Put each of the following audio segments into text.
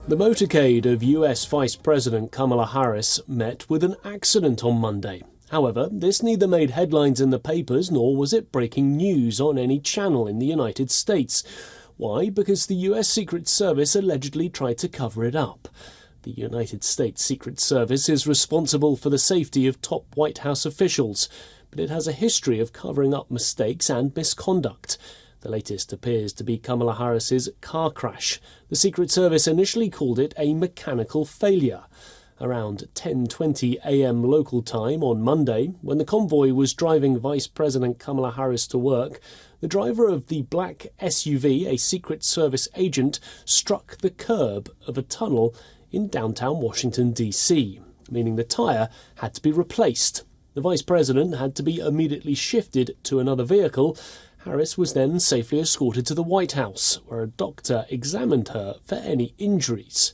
The motorcade of US Vice President Kamala Harris met with an accident on Monday. However, this neither made headlines in the papers nor was it breaking news on any channel in the United States. Why? Because the US Secret Service allegedly tried to cover it up. The United States Secret Service is responsible for the safety of top White House officials, but it has a history of covering up mistakes and misconduct. The latest appears to be Kamala Harris's car crash. The Secret Service initially called it a mechanical failure. Around 10:20 a.m. local time on Monday, when the convoy was driving Vice President Kamala Harris to work, the driver of the black SUV, a Secret Service agent, struck the curb of a tunnel in downtown Washington, D.C., meaning the tyre had to be replaced. The Vice President had to be immediately shifted to another vehicle. Harris was then safely escorted to the White House, where a doctor examined her for any injuries.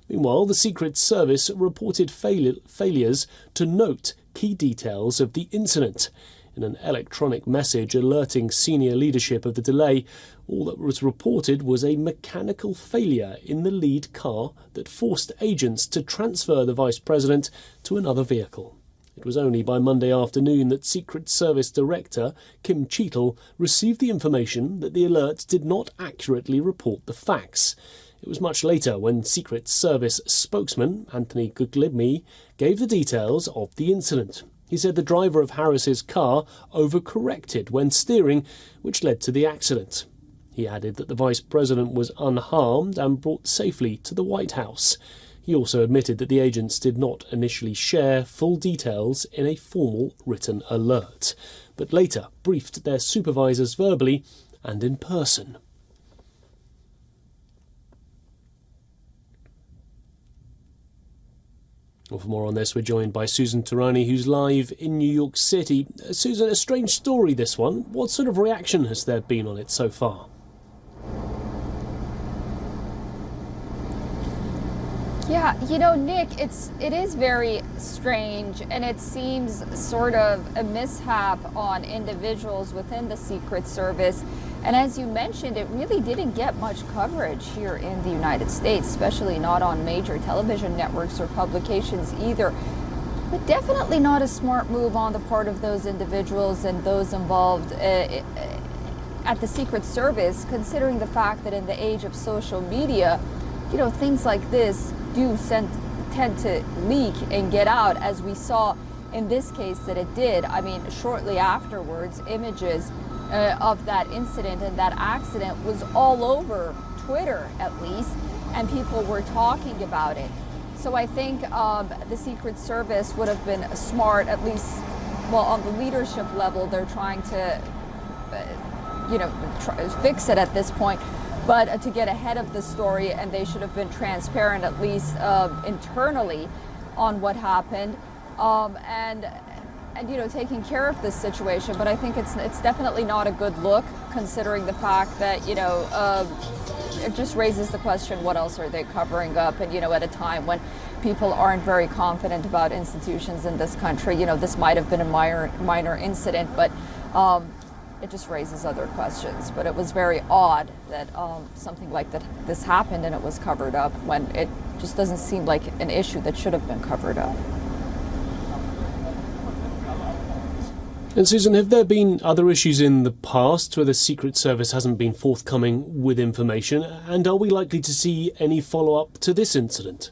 Meanwhile, the Secret Service reported failures to note key details of the incident. In an electronic message alerting senior leadership of the delay, all that was reported was a mechanical failure in the lead car that forced agents to transfer the Vice President to another vehicle. It was only by Monday afternoon that Secret Service Director Kim Cheetle received the information that the alert did not accurately report the facts. It was much later when Secret Service spokesman Anthony Guglielmi gave the details of the incident. He said the driver of Harris's car overcorrected when steering, which led to the accident. He added that the Vice President was unharmed and brought safely to the White House. He also admitted that the agents did not initially share full details in a formal written alert, but later briefed their supervisors verbally and in person. Well, for more on this, we're joined by Susan Turani, who's live in New York City. Susan, a strange story, this one. What sort of reaction has there been on it so far? Yeah, you know, Nick, it is very strange, and it seems sort of a mishap on individuals within the Secret Service. And as you mentioned, it really didn't get much coverage here in the United States, especially not on major television networks or publications either. But definitely not a smart move on the part of those individuals and those involved at the Secret Service, considering the fact that in the age of social media, you know, things like this do tend to leak and get out, as we saw in this case that it did. I mean, shortly afterwards, images of that incident and that accident was all over Twitter, at least, and people were talking about it. So I think the Secret Service would have been smart, at least, well, on the leadership level, they're trying to, fix it at this point. But to get ahead of the story, and they should have been transparent, at least internally, on what happened, and you know, taking care of this situation. But I think it's definitely not a good look, considering the fact that, you know, it just raises the question, what else are they covering up? And, you know, at a time when people aren't very confident about institutions in this country, you know, this might have been a minor incident, but it just raises other questions. But it was very odd that something like this happened and it was covered up, when it just doesn't seem like an issue that should have been covered up. And Susan, have there been other issues in the past where the Secret Service hasn't been forthcoming with information? And are we likely to see any follow-up to this incident?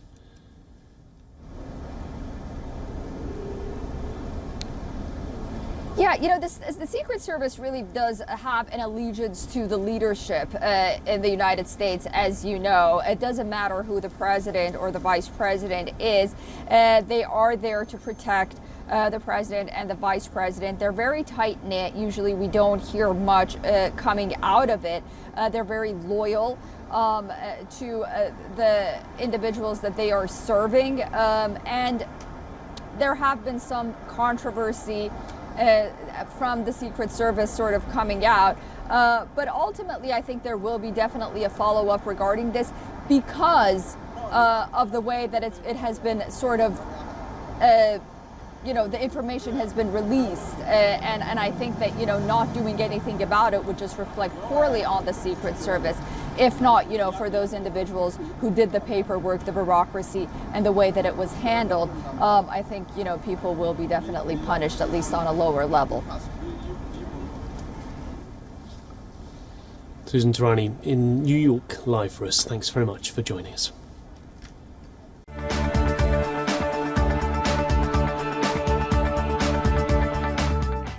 Yeah, you know, the Secret Service really does have an allegiance to the leadership in the United States, as you know. It doesn't matter who the president or the vice president is. They are there to protect the president and the vice president. They're very tight-knit. Usually we don't hear much coming out of it. They're very loyal to the individuals that they are serving. And there have been some controversy from the Secret Service sort of coming out. But ultimately, I think there will be definitely a follow-up regarding this, because of the way that it has been sort of, you know, the information has been released. And I think that, you know, not doing anything about it would just reflect poorly on the Secret Service. if not, you know, for those individuals who did the paperwork, the bureaucracy, and the way that it was handled, I think, you know, people will be definitely punished, at least on a lower level. Susan Tarani in New York, live for us. Thanks very much for joining us.